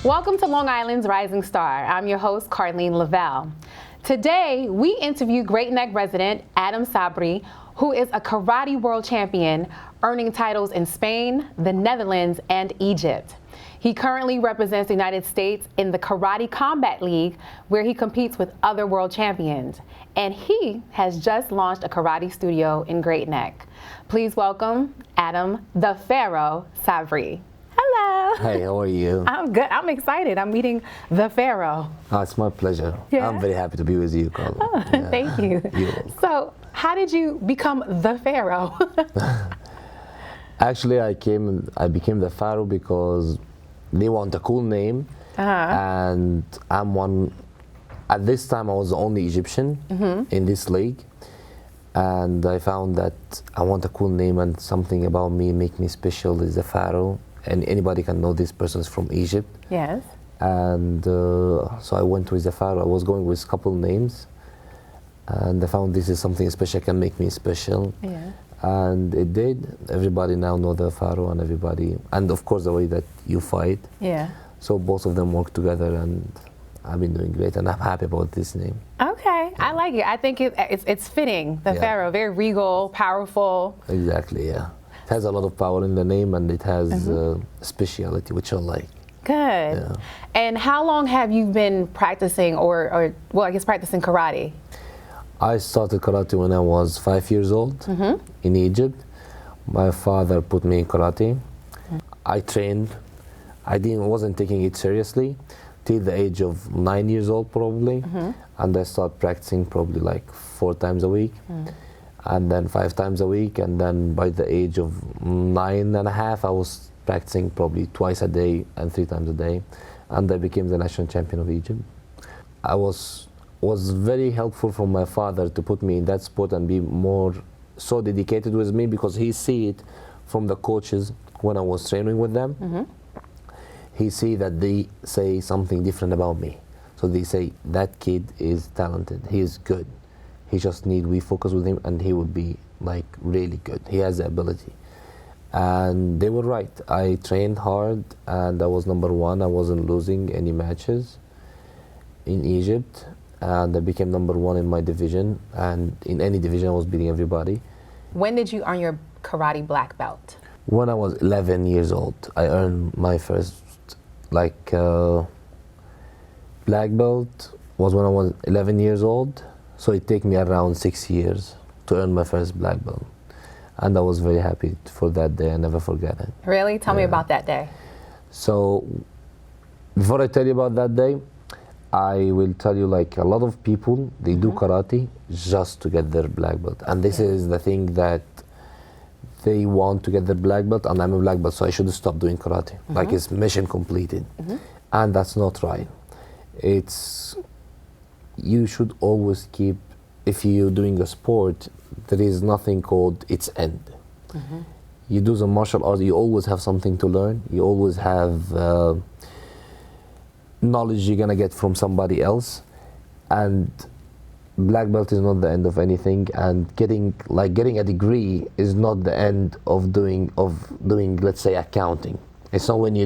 Welcome to Long Island's Rising Star. I'm your host, Karleen Leveille. Today, we interview Great Neck resident Adham Sabry, who is a karate world champion, earning titles in Spain, the Netherlands, and Egypt. He currently represents the United States in the Karate Combat League, where he competes with other world champions. And he has just launched a karate studio in Great Neck. Please welcome Adham the Pharaoh Sabry. Hello. Hey, how are you? I'm good. I'm excited. I'm meeting the Pharaoh. Oh, it's my pleasure. Yeah? I'm very happy to be with you, Carl. Oh, Yeah. Thank you. You're welcome. So, how did you become the Pharaoh? Actually, I became the Pharaoh because they want a cool name, and I'm one. At this time, I was the only Egyptian in this league, and I found that I want a cool name and something about me make me special is the Pharaoh, and anybody can know this person is from Egypt. Yes. And so I went with the Pharaoh. I was going with a couple names, and I found this is something special can make me special. Yeah. And it did. Everybody now know the Pharaoh, and everybody, and of course the way that you fight. Yeah. So both of them work together, and I've been doing great, and I'm happy about this name. Okay, I like it. I think it's fitting. The Yeah. Pharaoh, very regal, powerful. Exactly, yeah. It has a lot of power in the name, and it has speciality, which I like. Good. Yeah. And how long have you been practicing, or well, I guess practicing karate? I started karate when I was 5 years old in Egypt. My father put me in karate. I trained. I wasn't taking it seriously till the age of 9 years old probably, and I started practicing probably like 4 times a week, and then 5 times a week, and then by the age of 9.5 I was practicing probably twice a day and 3 times a day, and I became the national champion of Egypt. I was very helpful from my father to put me in that sport and be more so dedicated with me, because he see it from the coaches when I was training with them. He see that they say something different about me. So they say, that kid is talented, he is good. He just need we focus with him and he will be like really good. He has the ability. And they were right. I trained hard and I was number 1. I wasn't losing any matches in Egypt. And I became number 1 in my division, and in any division I was beating everybody. When did you earn your karate black belt? When I was 11 years old, I earned my first black belt was when I was 11 years old. So it took me around 6 years to earn my first black belt. And I was very happy for that day. I never forget it. Really? Tell me about that day. So before I tell you about that day, I will tell you, like, a lot of people, they do karate just to get their black belt. And this is the thing that they want to get their black belt, and I'm a black belt, so I should stop doing karate. Like, it's mission completed. And that's not right. You should always keep, if you're doing a sport, there is nothing called its end. You do the martial arts, you always have something to learn. You always have knowledge you're gonna get from somebody else, and black belt is not the end of anything, and getting a degree is not the end of doing let's say accounting. It's not when you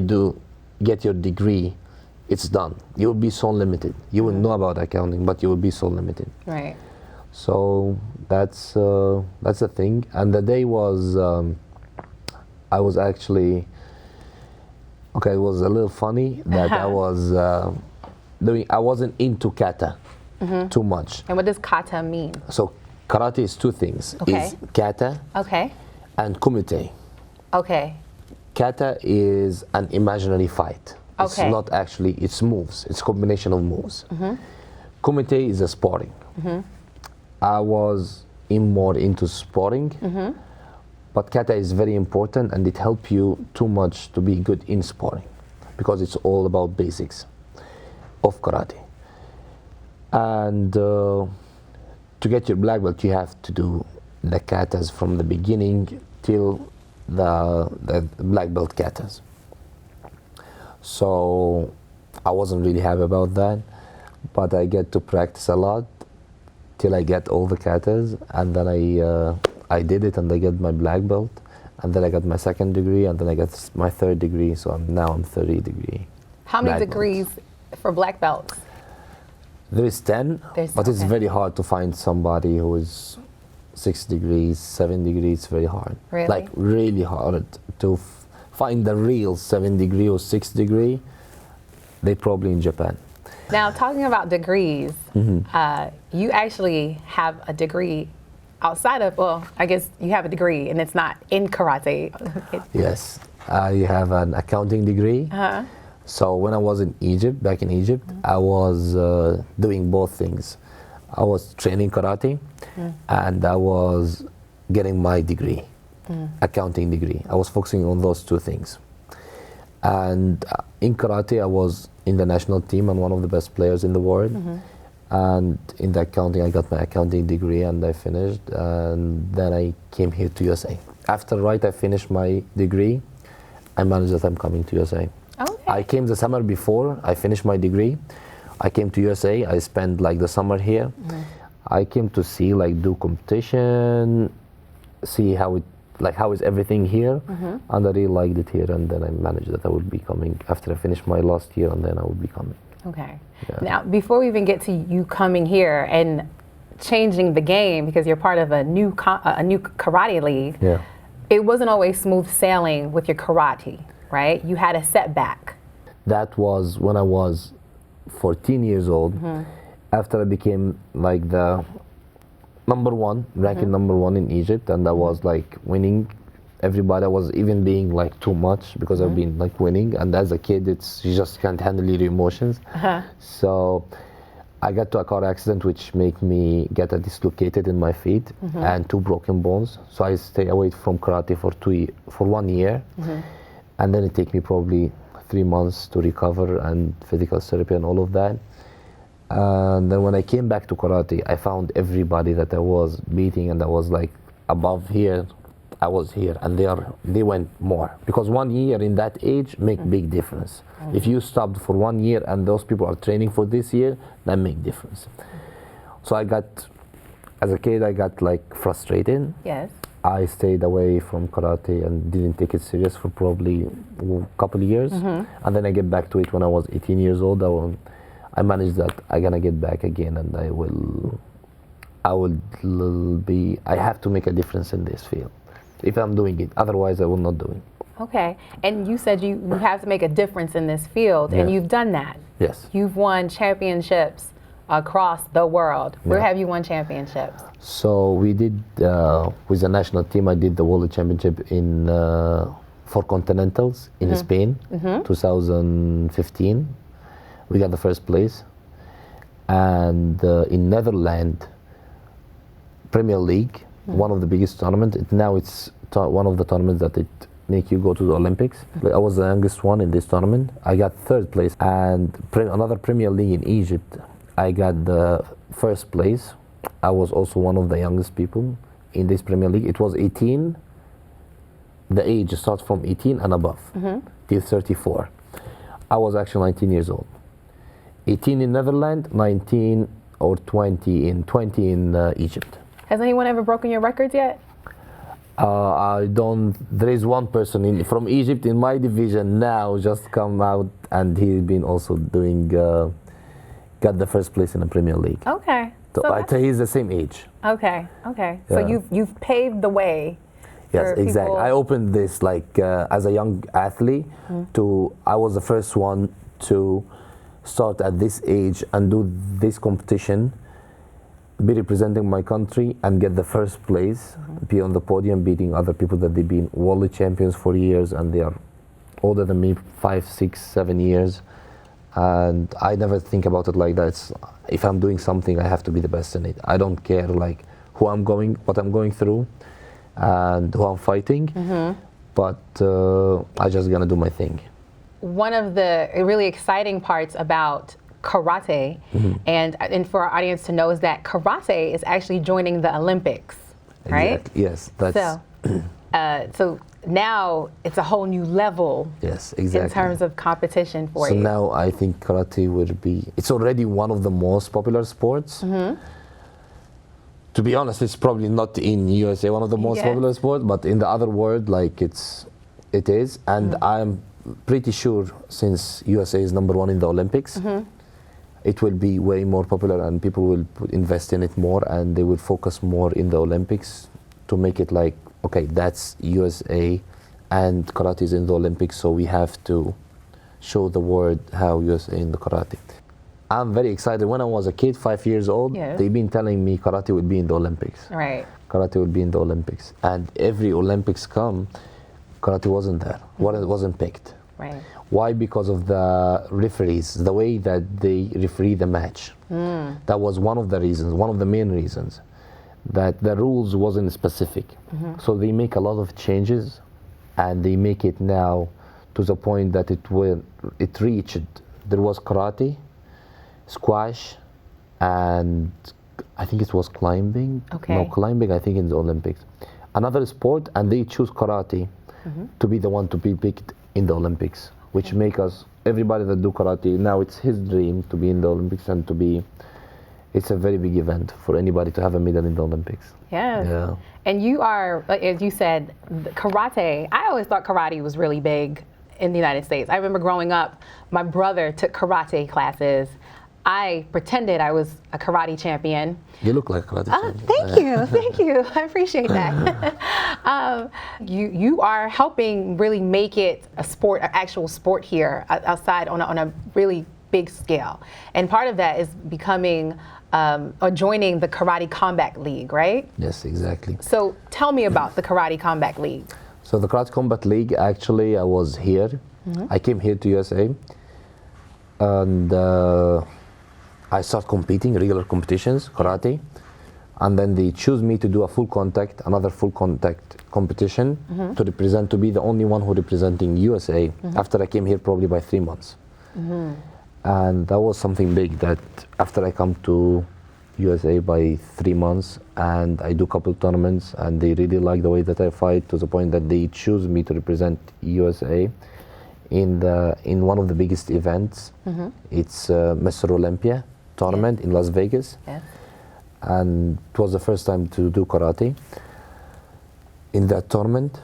get your degree it's done. You will be so limited. You will know about accounting, but you will be so limited. Right. So that's the thing. And the day was I was actually it was a little funny that I wasn't into kata too much. And what does kata mean? So karate is 2 things. Okay. Is kata and kumite. Okay. Kata is an imaginary fight. It's not actually, it's moves. It's a combination of moves. Kumite is a sparring. I was more into sparring. But kata is very important, and it helps you too much to be good in sparring, because it's all about basics of karate. And to get your black belt, you have to do the katas from the beginning till the black belt katas. So I wasn't really happy about that, but I get to practice a lot till I get all the katas, and then I did it, and I got my black belt, and then I got my 2nd degree, and then I got my 3rd degree, so now I'm 30 degree. How many black belts. degrees for black belts? There is 10, but it's very hard to find somebody who is 6 degrees, 7 degrees, very hard. Really? Like really hard to find the real 7 degree or 6 degree. They probably in Japan. Now, talking about degrees, you actually have a degree outside of, well, I guess you have a degree and it's not in karate. Yes, I have an accounting degree. So when I was in Egypt, back in Egypt, I was doing both things. I was training karate and I was getting my degree, accounting degree. I was focusing on those two things. And in karate, I was in the national team and one of the best players in the world. And in the accounting, I got my accounting degree and I finished. And then I came here to USA. After I finished my degree, I managed that I'm coming to USA. Okay. I came the summer before I finished my degree. I came to USA. I spent like the summer here. I came to see, like, do competition, see how is everything here, and I really liked it here. And then I managed that I would be coming after I finished my last year, and then I would be coming. Okay. Yeah. Now, before we even get to you coming here and changing the game, because you're part of a new karate league, it wasn't always smooth sailing with your karate, right? You had a setback. That was when I was 14 years old. After I became like the number one, ranking number one in Egypt, and I was like winning everybody. I was even being like too much because I've been like winning, and as a kid you just can't handle your emotions. So I got to a car accident which made me get a dislocated in my feet and 2 broken bones. So I stay away from karate for 1 year, and then it took me probably 3 months to recover and physical therapy and all of that. And then when I came back to karate, I found everybody that I was beating and I was like above here, I was here, and they went more, because 1 year in that age make big difference. If you stopped for 1 year and those people are training for this year, that make difference. So as a kid, I got like frustrated. Yes. I stayed away from karate and didn't take it serious for probably a couple of years, and then I get back to it when I was 18 years old. I managed that I'm gonna get back again, and I have to make a difference in this field if I'm doing it. Otherwise, I will not do it. Okay. And you said you have to make a difference in this field, and you've done that. Yes. You've won championships across the world. Where have you won championships? So we did, with the national team, I did the World Championship for Continentals in Spain, 2015. We got the first place. And in Netherlands, Premier League, one of the biggest tournaments. Now it's one of the tournaments that it make you go to the Olympics. I was the youngest one in this tournament. I got 3rd place. And another Premier League in Egypt, I got the 1st place. I was also one of the youngest people in this Premier League. It was 18. The age starts from 18 and above till 34. I was actually 19 years old. 18 in Netherlands, 19 or 20 in Egypt. Has anyone ever broken your records yet? I don't. There is one person from Egypt in my division now just come out, and he's been also doing. Got the 1st place in the Premier League. Okay. So he's the same age. Okay. Okay. Yeah. So you've paved the way. Yes, exactly. I opened this like as a young athlete. I was the first one to start at this age and do this competition, be representing my country and get the 1st place, be on the podium beating other people that they've been world champions for years, and they are older than me 5, 6, 7 years. And I never think about it like that. If I'm doing something, I have to be the best in it. I don't care like what I'm going through and who I'm fighting, but I just gonna do my thing. One of the really exciting parts about karate, and for our audience to know, is that karate is actually joining the Olympics, right? Exactly. Yes, that's. So now it's a whole new level. Yes, exactly. In terms of competition for you. So now I think karate would be. It's already one of the most popular sports. To be honest, it's probably not in USA one of the most popular sports, but in the other world, like it is. And I'm pretty sure since USA is #1 in the Olympics, it will be way more popular and people will invest in it more and they will focus more in the Olympics to make it like, okay, that's USA and karate is in the Olympics, so we have to show the world how USA in the karate. I'm very excited. When I was a kid, 5 years old, they've been telling me karate would be in the Olympics. Right. Karate would be in the Olympics. And every Olympics come, karate wasn't there. It wasn't picked. Right. Why? Because of the referees, the way that they referee the match. That was one of the reasons, one of the main reasons, that the rules wasn't specific. So they make a lot of changes and they make it now to the point that it reached, there was karate, squash, and I think it was climbing. Okay. No, climbing I think in the Olympics. Another sport, and they choose karate to be the one to be picked in the Olympics, which make us, everybody that do karate, now it's his dream to be in the Olympics and to be, it's a very big event for anybody to have a medal in the Olympics. Yes. Yeah. And you are, like, as you said, karate, I always thought karate was really big in the United States. I remember growing up, my brother took karate classes. I pretended I was a karate champion. You look like a karate champion. Thank you. I appreciate that. You are helping really make it a sport, an actual sport here outside on a really big scale. And part of that is becoming or joining the Karate Combat League, right? Yes, exactly. So tell me about the Karate Combat League. So the Karate Combat League, actually, I was here. I came here to USA, and I started competing, regular competitions, karate, and then they choose me to do a full contact, another full contact competition to represent, to be the only one who representing USA after I came here probably by 3 months. And that was something big, that after I come to USA by 3 months and I do a couple tournaments and they really like the way that I fight, to the point that they choose me to represent USA in one of the biggest events. It's Mr. Olympia tournament in Las Vegas. And it was the first time to do karate in that tournament,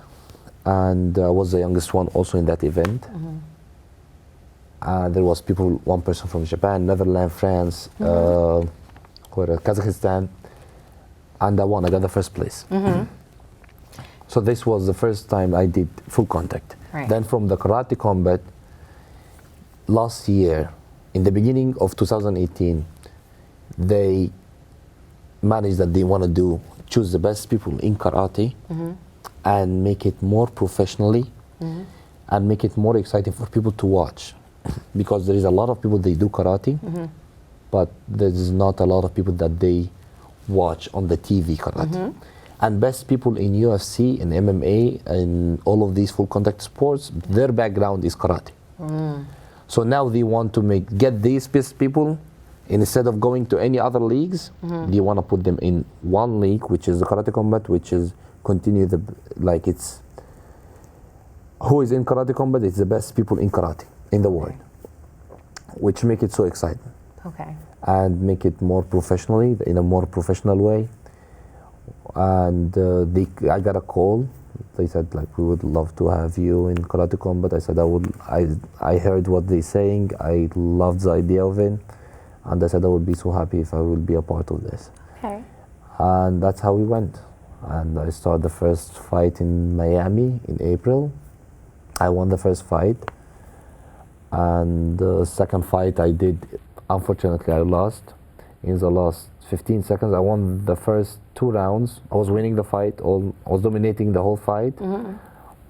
and I was the youngest one also in that event. There was one person from Japan, Netherlands, France, Kazakhstan, and I won. I got the first place. So this was the first time I did full contact. Right. Then from the karate combat, last year, in the beginning of 2018, they managed that they want to choose the best people in karate and make it more professionally and make it more exciting for people to watch. Because there is a lot of people, they do karate, but there's not a lot of people that they watch on the TV karate. And best people in UFC, in MMA, and all of these full contact sports, their background is karate. So now they want to get these best people, instead of going to any other leagues, they want to put them in one league, which is the Karate Combat, which is continue it's who is in Karate Combat, it's the best people in karate in the world, which make it so exciting. Okay. And make it more professionally, in a more professional way. And I got a call. They said, like, we would love to have you in Karate Combat. I said I heard what they're saying. I loved the idea of it. And I said I would be so happy if I would be a part of this. Okay. And that's how we went. And I started the first fight in Miami in April. I won the first fight. And the second fight I did, unfortunately, I lost. In the last 15 seconds, I won the first 2 rounds. I was winning the fight. I was dominating the whole fight.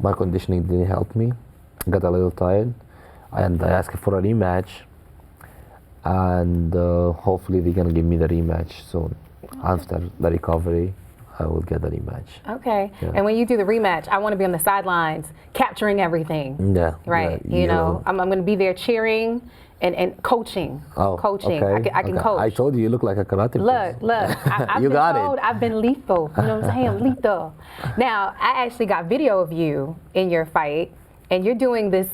My conditioning didn't help me. Got a little tired. And I asked for a rematch. And hopefully they're going to give me the rematch soon. After the recovery, I will get the rematch. Okay. Yeah. And when you do the rematch, I want to be on the sidelines capturing everything. Yeah. Right. Yeah, you know, I'm going to be there cheering and coaching. Coaching. Okay. I can coach. I told you look like a karate player. Look. I've You been got told it. I've been lethal. You know what I'm saying? I'm lethal. Now, I actually got video of you in your fight, and you're doing this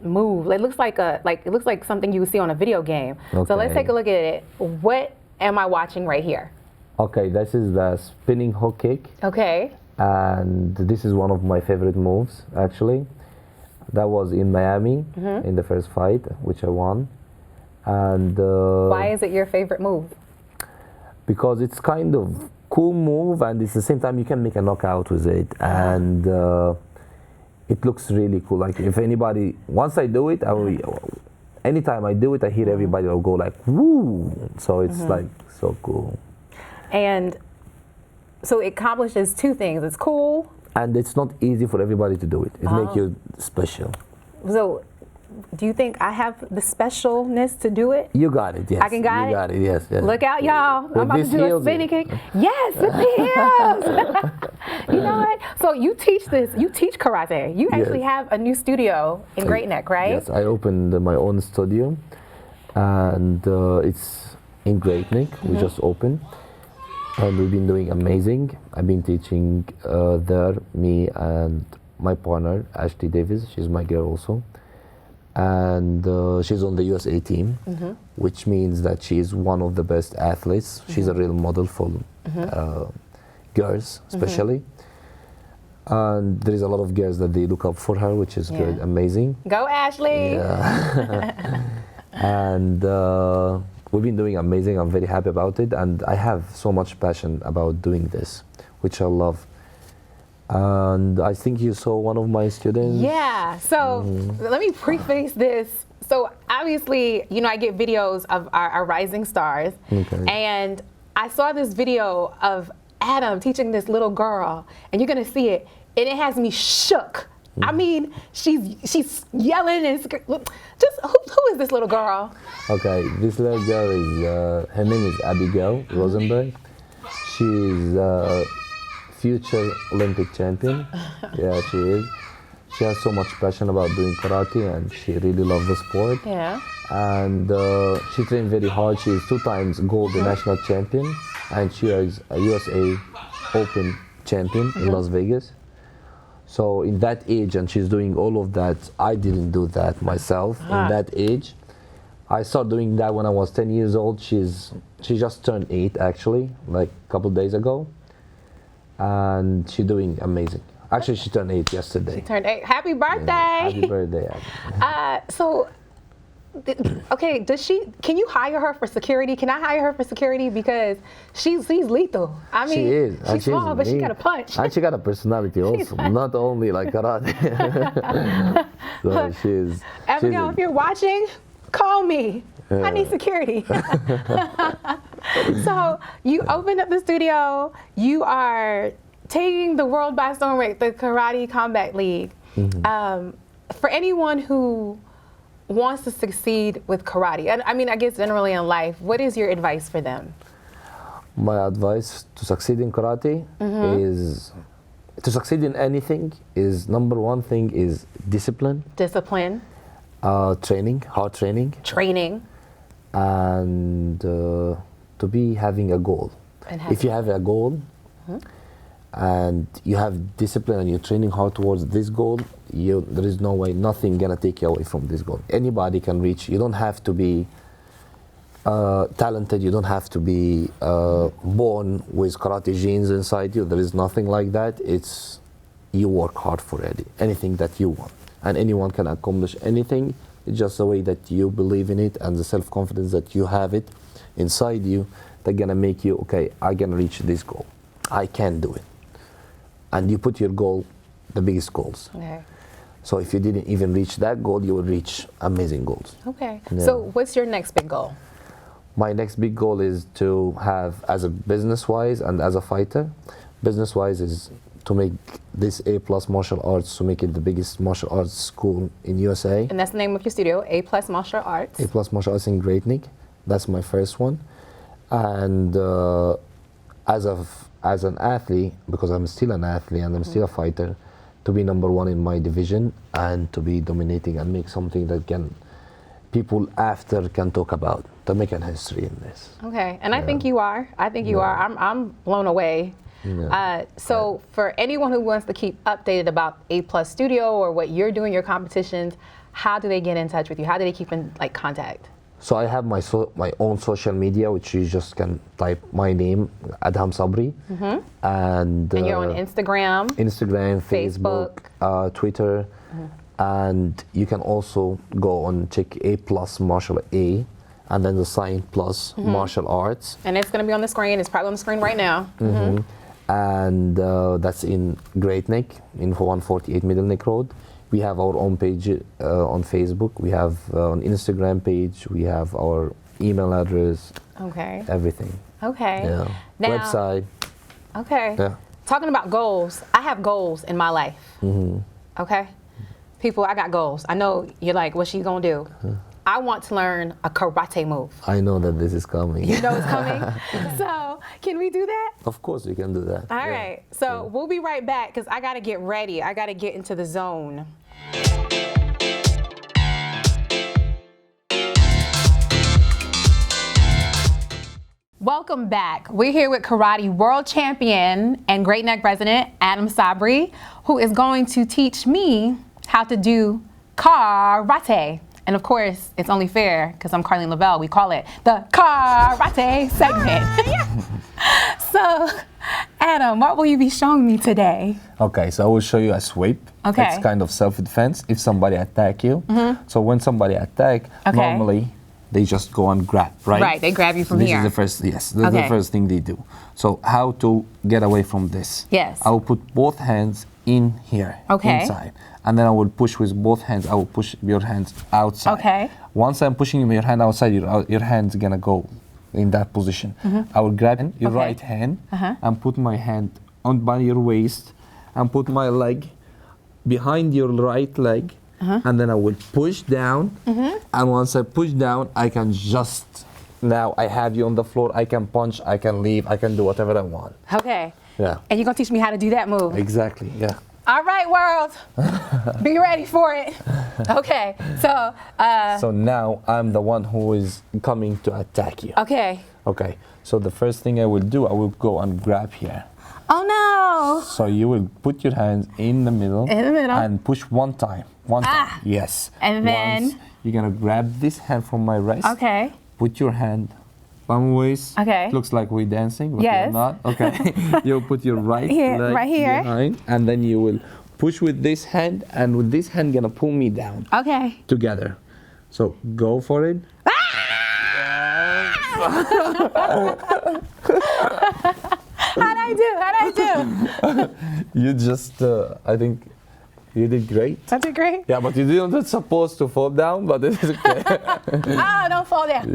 move. It looks like something you would see on a video game. Okay. So let's take a look at it. What am I watching right here? Okay, this is the spinning hook kick. Okay. And this is one of my favorite moves, actually. That was in Miami in the first fight, which I won. And why is it your favorite move? because it's kind of cool move, and it's the same time you can make a knockout with it, and it looks really cool. Like if anybody, once I do it, anytime I do it, I hear everybody will go like woo. So it's like so cool. And so it accomplishes two things. It's cool. And it's not easy for everybody to do it. It makes you special. So do you think I have the specialness to do it? You got it, yes. I can got You got it, yes. Look out, y'all. I'm about to do a spinning kick. Yes, with the heels. You know what? So you teach this. You teach karate. You actually have a new studio in Great Neck, right? Yes, I opened my own studio, and it's in Great Neck. We just opened, and we've been doing amazing. I've been teaching there, me and my partner, Ashley Davis. She's my girl also. And she's on the USA team, which means that she's one of the best athletes. She's a real model for girls, especially. And there is a lot of girls that they look up for her, which is good, amazing. Go, Ashley! Yeah. And we've been doing amazing. I'm very happy about it. And I have so much passion about doing this, which I love. And I think you saw one of my students. Yeah, so let me preface this. So obviously, you know, I get videos of our rising stars. Okay. And I saw this video of Adham teaching this little girl, and you're gonna see it, and it has me shook. I mean, she's yelling and just who is this little girl? Okay, this little girl is, her name is Abigail Rosenberg. She's future Olympic champion. Yeah, she is. She has so much passion about doing karate, and she really loves the sport. Yeah. And she trained very hard. She is 2 times gold national champion, and she is a USA Open champion in Las Vegas. So in that age, and she's doing all of that, I didn't do that myself in that age. I started doing that when I was 10 years old. She just turned 8 actually, like a couple of days ago. And she's doing amazing. Actually, she turned 8 yesterday. She turned 8. Happy birthday! Yeah, happy birthday. So, okay, can you hire her for security? Can I hire her for security? Because she's lethal. I mean, she is. She's small, but she got a punch. And she got a personality also, not only like karate. So she's... Abigail, if you're watching, call me. I need security. So you opened up the studio. You are taking the world by storm, the Karate Combat League. For anyone who wants to succeed with karate, and I mean, I guess generally in life, what is your advice for them? My advice to succeed in karate is, to succeed in anything is, number one thing is discipline. Discipline. Training, hard training. Training. And to be having a goal. If you have a goal and you have discipline and you're training hard towards this goal, there is no way, nothing gonna take you away from this goal. Anybody can reach. You don't have to be talented. You don't have to be born with karate genes inside you. There is nothing like that. It's you work hard for anything that you want, and anyone can accomplish anything. It's just the way that you believe in it and the self-confidence that you have it inside you that's gonna make you, okay, I can reach this goal. I can do it. And you put your goal, the biggest goals. Okay. So if you didn't even reach that goal, you will reach amazing goals. Okay. Yeah. So what's your next big goal? My next big goal is to have, as a business-wise and as a fighter, business-wise is to make this A+ martial arts, to make it the biggest martial arts school in USA. And that's the name of your studio, A+ Martial Arts. A+ Martial Arts in Great Neck. That's my first one. And as an athlete, because I'm still an athlete and I'm still a fighter, to be number 1 in my division and to be dominating and make something that people after can talk about, to make an history in this. Okay, and I think you are. I think you are. I'm blown away. Yeah. So for anyone who wants to keep updated about A+ Studio or what you're doing, your competitions, how do they get in touch with you? How do they keep in contact? So I have my own social media, which you just can type my name, Adham Sabry. And you're on Instagram? Instagram, Facebook, Twitter. And you can also go and check A plus martial A, and then the sign plus martial arts. And it's going to be on the screen. It's probably on the screen right now. And that's in Great Neck, in 148 Middle Neck Road. We have our own page on Facebook. We have an Instagram page. We have our email address. Okay. Everything. Okay. Yeah. Now, website. Okay. Yeah. Talking about goals, I have goals in my life. Okay? People, I got goals. I know you're like, what's she gonna do? I want to learn a karate move. I know that this is coming. You know it's coming? So, can we do that? Of course we can do that. All right. So, we'll be right back because I gotta get ready. I gotta get into the zone. Welcome back. We're here with karate world champion and Great Neck resident, Adham Sabry, who is going to teach me how to do karate. And of course, it's only fair, because I'm Karleen Leveille, we call it the karate segment. So, Adham, what will you be showing me today? Okay, so I will show you a sweep. Okay. It's kind of self-defense if somebody attack you. So when somebody attack, normally they just go and grab, right? Right, they grab you from this here. Is the first, yes, this is the first thing they do. So how to get away from this? Yes. I will put both hands in here, inside. And then I will push with both hands. I will push your hands outside. Okay. Once I'm pushing your hand outside, your hand's gonna go in that position. I will grab your right hand and put my hand on by your waist and put my leg behind your right leg, and then I will push down. And once I push down, I can just, now I have you on the floor, I can punch, I can leave, I can do whatever I want. Okay. Yeah. And you're gonna teach me how to do that move? Exactly, yeah. All right, world. Be ready for it. Okay, so. So now I'm the one who is coming to attack you. Okay. Okay, so the first thing I will do, I will go and grab here. Oh no. So you will put your hands in the middle. In the middle. And push one time. One time. Yes. And then. Once, you're gonna grab this hand from my wrist. Okay. Put your hand on waist. Okay. Looks like we're dancing, but Yes. we're not. Okay. You'll put your right Here, leg right here. behind, and then you will push with this hand, and with this hand gonna pull me down. Okay. Together. So go for it. How'd I do? You just, I think you did great. I did great. Yeah, but you didn't supposed to fall down, but it is okay. Oh, don't fall down.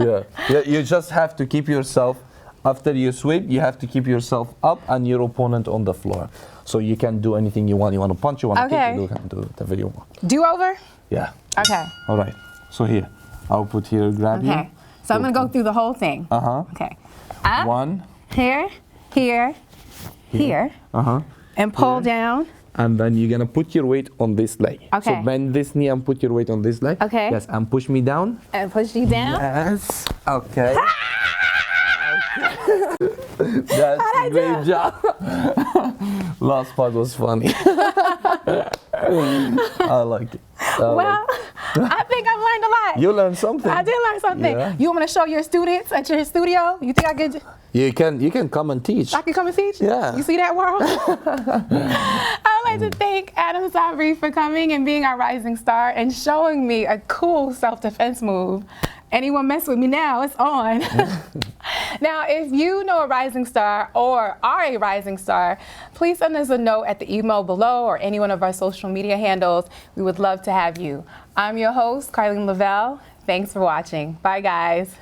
Yeah, you just have to keep yourself, after you sweep, you have to keep yourself up and your opponent on the floor. So you can do anything you want. You want to punch, you want to kick, you can do whatever you want. Do over? Yeah. Okay. All right. So here, I'll put here, grab you. Okay. So I'm gonna go through the whole thing. Okay. Up. One. Here. Here. And pull down. And then you're gonna put your weight on this leg. Okay. So bend this knee and put your weight on this leg. Okay. Yes, and push me down. And push you down. Yes. Okay. That's a great job. Last part was funny. I like it. Well, I think I've learned a lot. You learned something. I did learn something. Yeah. You want me to show your students at your studio? You think I could? You can come and teach. I can come and teach? Yeah. You see that, world? I would like to thank Adham Sabry for coming and being our rising star and showing me a cool self-defense move. Anyone mess with me now, it's on. Now, if you know a rising star or are a rising star, please send us a note at the email below or any one of our social media handles. We would love to have you. I'm your host, Karleen Leveille. Thanks for watching. Bye, guys.